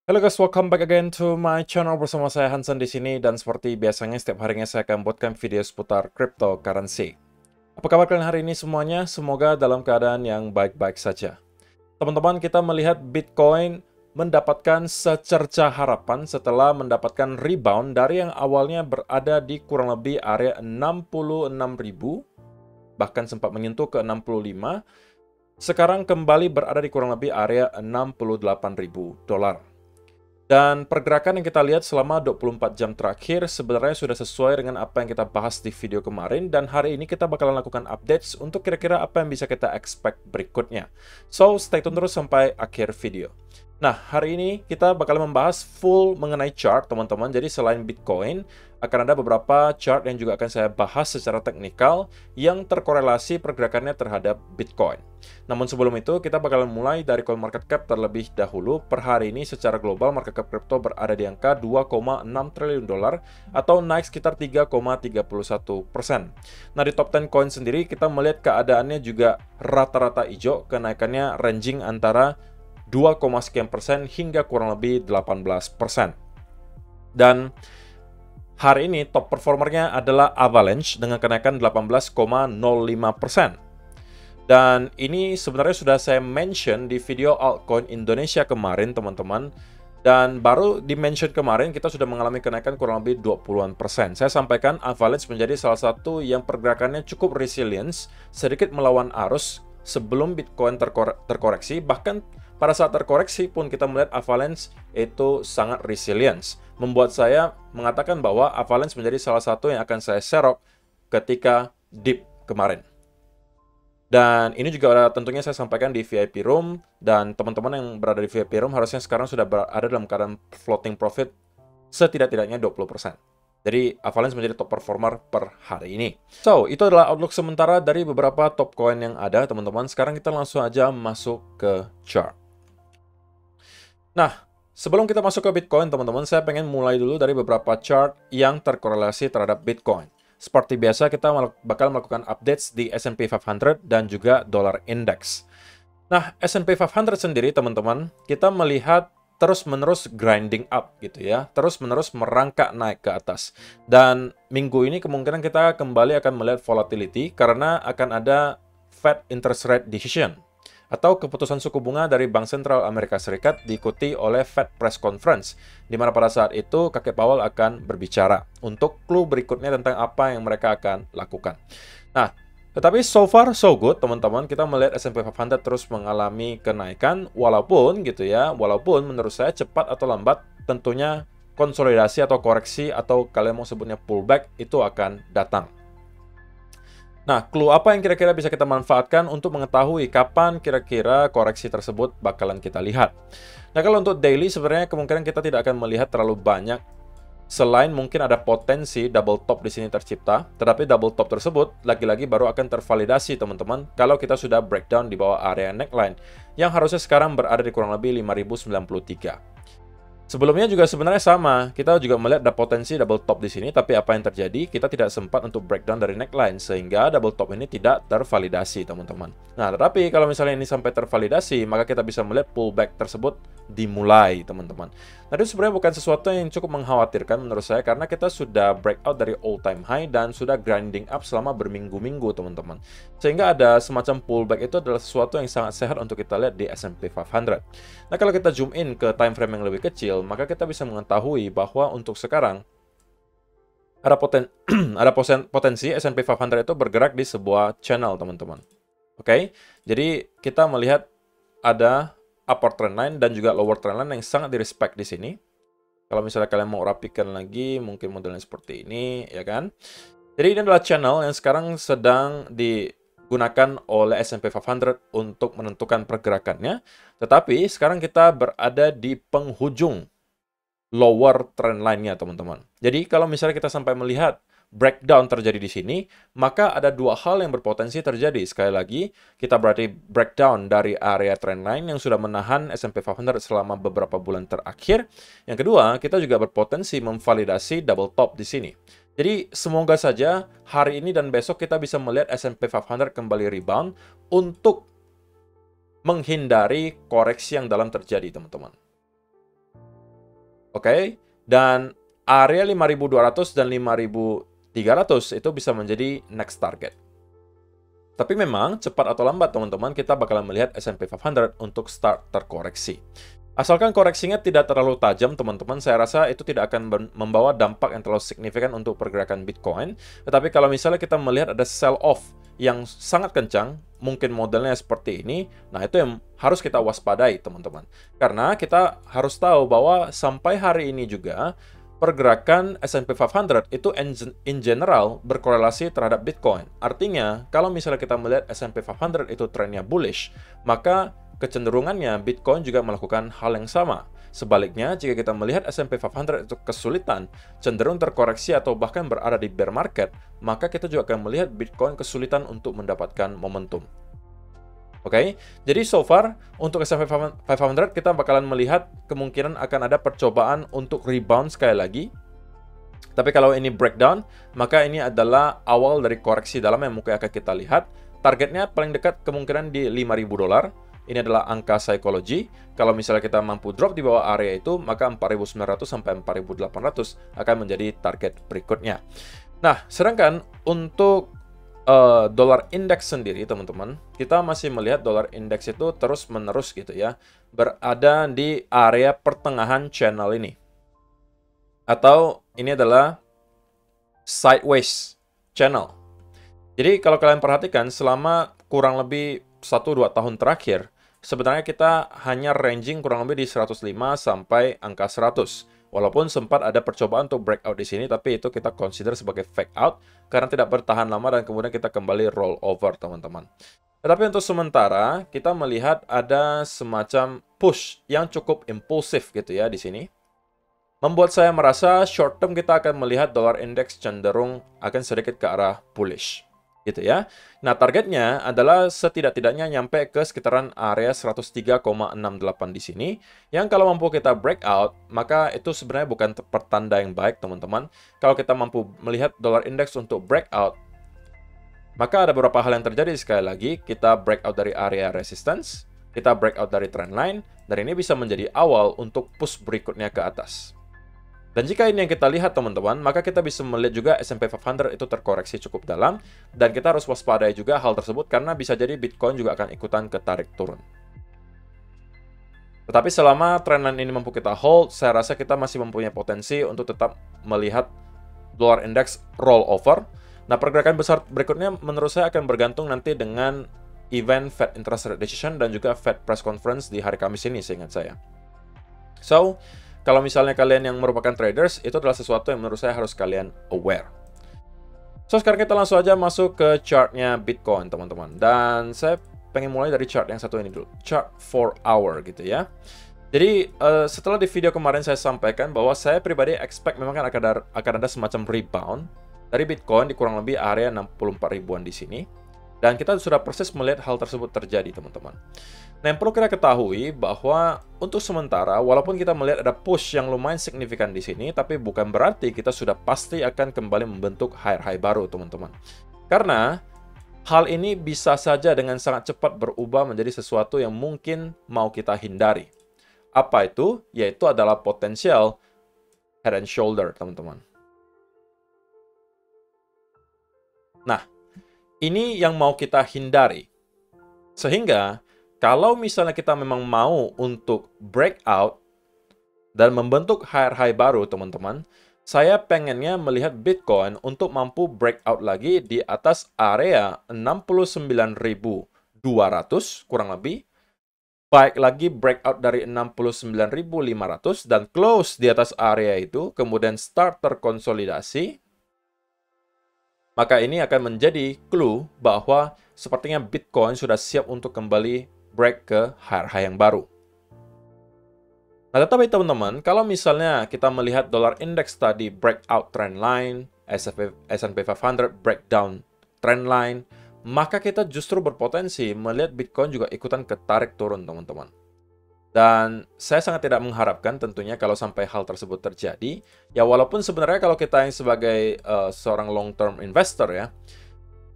Halo guys, welcome back again to my channel bersama saya Hansen di sini dan seperti biasanya setiap harinya saya akan buatkan video seputar cryptocurrency. Apa kabar kalian hari ini semuanya? Semoga dalam keadaan yang baik-baik saja. Teman-teman, kita melihat Bitcoin mendapatkan secerca harapan setelah mendapatkan rebound dari yang awalnya berada di kurang lebih area 66.000, bahkan sempat menyentuh ke 65, sekarang kembali berada di kurang lebih area 68.000 dolar. Dan pergerakan yang kita lihat selama 24 jam terakhir sebenarnya sudah sesuai dengan apa yang kita bahas di video kemarin, dan hari ini kita bakalan lakukan updates untuk kira-kira apa yang bisa kita expect berikutnya. So, stay tune terus sampai akhir video. Nah, hari ini kita bakal membahas full mengenai chart, teman-teman. Jadi selain Bitcoin, akan ada beberapa chart yang juga akan saya bahas secara teknikal yang terkorelasi pergerakannya terhadap Bitcoin. Namun sebelum itu, kita bakal mulai dari CoinMarketCap terlebih dahulu. Per hari ini secara global, market cap crypto berada di angka 2,6 triliun dolar atau naik sekitar 3,31%. Nah, di top 10 coin sendiri, kita melihat keadaannya juga rata-rata hijau, kenaikannya ranging antara 2, sekian persen hingga kurang lebih 18%. Dan hari ini top performernya adalah Avalanche dengan kenaikan 18,05%. Dan ini sebenarnya sudah saya mention di video altcoin Indonesia kemarin, teman-teman. Dan baru di-mention kemarin, kita sudah mengalami kenaikan kurang lebih 20-an%. Saya sampaikan Avalanche menjadi salah satu yang pergerakannya cukup resilience, sedikit melawan arus sebelum Bitcoin terkoreksi. Bahkan pada saat terkoreksi pun kita melihat Avalanche itu sangat resilience. Membuat saya mengatakan bahwa Avalanche menjadi salah satu yang akan saya serok ketika dip kemarin. Dan ini juga tentunya saya sampaikan di VIP Room, dan teman-teman yang berada di VIP Room harusnya sekarang sudah berada dalam keadaan floating profit setidak-tidaknya 20%. Jadi Avalanche menjadi top performer per hari ini. So, itu adalah outlook sementara dari beberapa top coin yang ada, teman-teman. Sekarang kita langsung aja masuk ke chart. Nah, sebelum kita masuk ke Bitcoin, teman-teman, saya pengen mulai dulu dari beberapa chart yang terkorelasi terhadap Bitcoin. Seperti biasa, kita bakal melakukan updates di S&P 500 dan juga dollar index. Nah, S&P 500 sendiri, teman-teman, kita melihat terus-menerus grinding up gitu ya, terus-menerus merangkak naik ke atas. Dan minggu ini kemungkinan kita kembali akan melihat volatility karena akan ada Fed interest rate decision atau keputusan suku bunga dari Bank Sentral Amerika Serikat diikuti oleh Fed Press Conference, di mana pada saat itu kakek Powell akan berbicara untuk clue berikutnya tentang apa yang mereka akan lakukan. Nah, tetapi so far so good, teman-teman. Kita melihat S&P 500 terus mengalami kenaikan, walaupun gitu ya, walaupun menurut saya cepat atau lambat tentunya konsolidasi atau koreksi atau kalian mau sebutnya pullback itu akan datang. Nah, clue apa yang kira-kira bisa kita manfaatkan untuk mengetahui kapan kira-kira koreksi tersebut bakalan kita lihat? Nah, kalau untuk daily sebenarnya kemungkinan kita tidak akan melihat terlalu banyak, selain mungkin ada potensi double top di sini tercipta, tetapi double top tersebut lagi-lagi baru akan tervalidasi, teman-teman, kalau kita sudah breakdown di bawah area neckline yang harusnya sekarang berada di kurang lebih 5093. Sebelumnya juga sebenarnya sama, kita juga melihat ada potensi double top di sini, tapi apa yang terjadi? Kita tidak sempat untuk breakdown dari neckline, sehingga double top ini tidak tervalidasi, teman-teman. Nah, tetapi kalau misalnya ini sampai tervalidasi, maka kita bisa melihat pullback tersebut dimulai, teman-teman. Nah, itu sebenarnya bukan sesuatu yang cukup mengkhawatirkan menurut saya, karena kita sudah breakout dari all time high dan sudah grinding up selama berminggu-minggu, teman-teman. Sehingga ada semacam pullback itu adalah sesuatu yang sangat sehat untuk kita lihat di S&P 500. Nah, kalau kita zoom in ke time frame yang lebih kecil, maka kita bisa mengetahui bahwa untuk sekarang ada potensi S&P 500 itu bergerak di sebuah channel, teman-teman. Oke, jadi kita melihat ada upward trend line dan juga lower trend line yang sangat direspect di sini. Kalau misalnya kalian mau rapikan lagi, mungkin modelnya seperti ini, ya kan? Jadi ini adalah channel yang sekarang sedang digunakan oleh S&P 500 untuk menentukan pergerakannya. Tetapi sekarang kita berada di penghujung lower trend line-nya, teman-teman. Jadi kalau misalnya kita sampai melihat breakdown terjadi di sini, maka ada dua hal yang berpotensi terjadi. Sekali lagi, kita berarti breakdown dari area trend line yang sudah menahan S&P 500 selama beberapa bulan terakhir. Yang kedua, kita juga berpotensi memvalidasi double top di sini. Jadi semoga saja hari ini dan besok kita bisa melihat S&P 500 kembali rebound untuk menghindari koreksi yang dalam terjadi, teman-teman. Oke, dan area 5.200 dan 5.300 itu bisa menjadi next target. Tapi memang, cepat atau lambat teman-teman, kita bakalan melihat S&P 500 untuk start terkoreksi. Asalkan koreksinya tidak terlalu tajam, teman-teman, saya rasa itu tidak akan membawa dampak yang terlalu signifikan untuk pergerakan Bitcoin. Tetapi kalau misalnya kita melihat ada sell-off yang sangat kencang, mungkin modelnya seperti ini, nah itu yang harus kita waspadai, teman-teman. Karena kita harus tahu bahwa sampai hari ini juga, pergerakan S&P 500 itu in general berkorelasi terhadap Bitcoin. Artinya, kalau misalnya kita melihat S&P 500 itu trennya bullish, maka kecenderungannya Bitcoin juga melakukan hal yang sama. Sebaliknya, jika kita melihat S&P 500 itu kesulitan, cenderung terkoreksi atau bahkan berada di bear market, maka kita juga akan melihat Bitcoin kesulitan untuk mendapatkan momentum. Oke, jadi so far untuk S&P 500 kita bakalan melihat kemungkinan akan ada percobaan untuk rebound sekali lagi. Tapi kalau ini breakdown, maka ini adalah awal dari koreksi dalam yang mungkin akan kita lihat. Targetnya paling dekat kemungkinan di 5.000 dolar. Ini adalah angka psikologi. Kalau misalnya kita mampu drop di bawah area itu, maka 4.900 sampai 4.800 akan menjadi target berikutnya. Nah, sedangkan untuk dolar indeks sendiri, teman-teman, kita masih melihat dolar indeks itu terus-menerus gitu ya, berada di area pertengahan channel ini. Atau ini adalah sideways channel. Jadi kalau kalian perhatikan, selama kurang lebih 1-2 tahun terakhir, sebenarnya kita hanya ranging kurang lebih di 105 sampai angka 100. Walaupun sempat ada percobaan untuk breakout di sini, tapi itu kita consider sebagai fake out karena tidak bertahan lama dan kemudian kita kembali roll over, teman-teman. Tetapi untuk sementara, kita melihat ada semacam push yang cukup impulsif gitu ya di sini. Membuat saya merasa short term kita akan melihat dolar index cenderung akan sedikit ke arah bullish. Gitu ya. Nah, targetnya adalah setidak-tidaknya nyampe ke sekitaran area 103,68 di sini. Yang kalau mampu kita breakout, maka itu sebenarnya bukan pertanda yang baik, teman-teman. Kalau kita mampu melihat dolar index untuk breakout, maka ada beberapa hal yang terjadi. Sekali lagi, kita breakout dari area resistance, kita breakout dari trendline, dan ini bisa menjadi awal untuk push berikutnya ke atas. Dan jika ini yang kita lihat, teman-teman, maka kita bisa melihat juga S&P 500 itu terkoreksi cukup dalam, dan kita harus waspadai juga hal tersebut karena bisa jadi Bitcoin juga akan ikutan ketarik turun. Tetapi selama trendline ini mampu kita hold, saya rasa kita masih mempunyai potensi untuk tetap melihat dolar index roll over. Nah, pergerakan besar berikutnya menurut saya akan bergantung nanti dengan event Fed Interest Rate Decision dan juga Fed Press Conference di hari Kamis ini, seingat saya. So, kalau misalnya kalian yang merupakan traders, itu adalah sesuatu yang menurut saya harus kalian aware. So, sekarang kita langsung aja masuk ke chartnya Bitcoin, teman-teman. Dan saya pengen mulai dari chart yang satu ini dulu. Chart 4 hour gitu ya. Jadi, setelah di video kemarin saya sampaikan bahwa saya pribadi expect memang akan ada semacam rebound dari Bitcoin di kurang lebih area 64 ribuan di sini. Dan kita sudah persis melihat hal tersebut terjadi, teman-teman. Nah, yang perlu kita ketahui bahwa untuk sementara, walaupun kita melihat ada push yang lumayan signifikan di sini, tapi bukan berarti kita sudah pasti akan kembali membentuk high baru, teman-teman. Karena hal ini bisa saja dengan sangat cepat berubah menjadi sesuatu yang mungkin mau kita hindari. Apa itu? Yaitu adalah potensial head and shoulder, teman-teman. Nah, ini yang mau kita hindari. Sehingga, kalau misalnya kita memang mau untuk breakout dan membentuk high baru, teman-teman, saya pengennya melihat Bitcoin untuk mampu breakout lagi di atas area 69.200, kurang lebih. Baik lagi breakout dari 69.500 dan close di atas area itu, kemudian start terkonsolidasi. Maka ini akan menjadi clue bahwa sepertinya Bitcoin sudah siap untuk kembali break ke high yang baru. Nah, tetapi teman-teman, kalau misalnya kita melihat dolar index tadi breakout trend line, S&P 500 breakdown trend line, maka kita justru berpotensi melihat Bitcoin juga ikutan ketarik turun, teman-teman. Dan saya sangat tidak mengharapkan tentunya kalau sampai hal tersebut terjadi. Ya, walaupun sebenarnya kalau kita yang sebagai seorang long-term investor ya,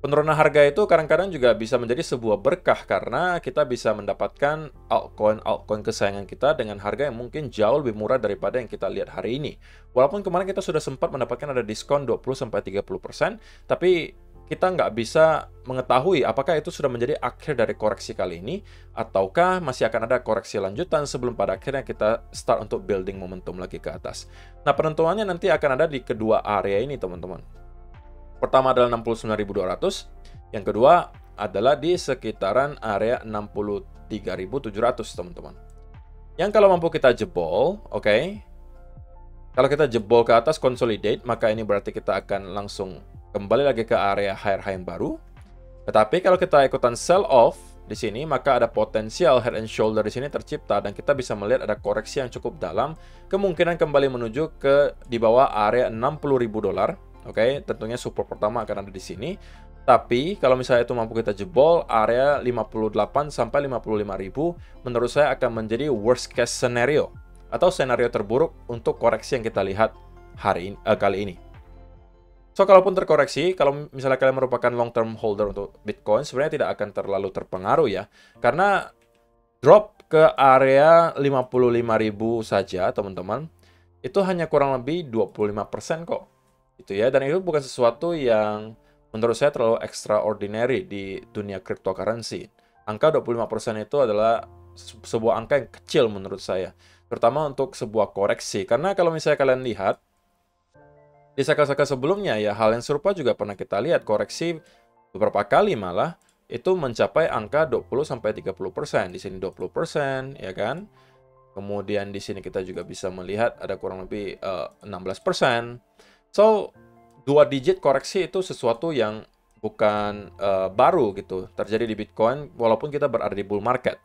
Penurunan harga itu kadang-kadang juga bisa menjadi sebuah berkah karena kita bisa mendapatkan altcoin kesayangan kita dengan harga yang mungkin jauh lebih murah daripada yang kita lihat hari ini. Walaupun kemarin kita sudah sempat mendapatkan ada diskon 20-30%, tapi kita nggak bisa mengetahui apakah itu sudah menjadi akhir dari koreksi kali ini, ataukah masih akan ada koreksi lanjutan sebelum pada akhirnya kita start untuk building momentum lagi ke atas. Nah, penentuannya nanti akan ada di kedua area ini, teman-teman. Pertama adalah 69.200, yang kedua adalah di sekitaran area 63.700, teman-teman. Yang kalau mampu kita jebol, oke. Kalau kita jebol ke atas consolidate, maka ini berarti kita akan langsung kembali lagi ke area higher high yang baru. Tetapi kalau kita ikutan sell off di sini, maka ada potensial head and shoulder di sini tercipta dan kita bisa melihat ada koreksi yang cukup dalam, kemungkinan kembali menuju ke di bawah area $60.000. Oke, tentunya support pertama akan ada di sini. Tapi kalau misalnya itu mampu kita jebol area 58 sampai 55.000, menurut saya akan menjadi worst case scenario atau senario terburuk untuk koreksi yang kita lihat kali ini. So, kalaupun terkoreksi, kalau misalnya kalian merupakan long term holder untuk Bitcoin, sebenarnya tidak akan terlalu terpengaruh ya. Karena drop ke area 55.000 saja, teman-teman, itu hanya kurang lebih 25% kok. Itu ya, dan itu bukan sesuatu yang menurut saya terlalu extraordinary di dunia cryptocurrency. Angka 25% itu adalah sebuah angka yang kecil menurut saya, terutama untuk sebuah koreksi. Karena kalau misalnya kalian lihat di cycle-cycle sebelumnya ya, hal yang serupa juga pernah kita lihat, koreksi beberapa kali malah itu mencapai angka 20-30%. Di sini 20%, ya kan? Kemudian di sini kita juga bisa melihat ada kurang lebih 16%. So, 2 digit koreksi itu sesuatu yang bukan baru gitu terjadi di Bitcoin walaupun kita berada di bull market.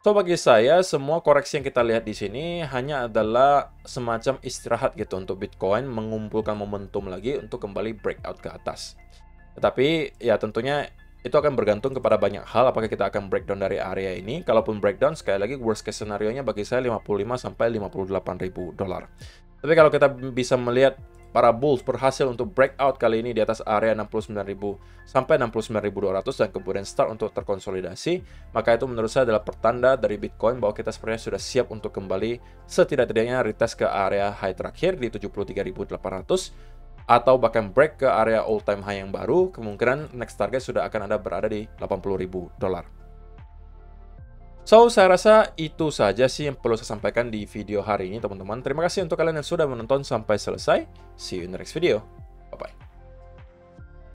So, bagi saya semua koreksi yang kita lihat di sini hanya adalah semacam istirahat gitu untuk Bitcoin mengumpulkan momentum lagi untuk kembali breakout ke atas. Tetapi ya tentunya itu akan bergantung kepada banyak hal apakah kita akan breakdown dari area ini. Kalaupun breakdown, sekali lagi worst case scenario-nya bagi saya 55 sampai 58.000 dolar. Tapi kalau kita bisa melihat para bulls berhasil untuk breakout kali ini di atas area 69.000 sampai 69.200 dan kemudian start untuk terkonsolidasi, maka itu menurut saya adalah pertanda dari Bitcoin bahwa kita sebenarnya sudah siap untuk kembali setidak-tidaknya retest ke area high terakhir di 73.800 atau bahkan break ke area all time high yang baru. Kemungkinan next target sudah akan ada berada di 80.000 dolar. So, saya rasa itu saja sih yang perlu saya sampaikan di video hari ini, teman-teman. Terima kasih untuk kalian yang sudah menonton sampai selesai. See you in the next video.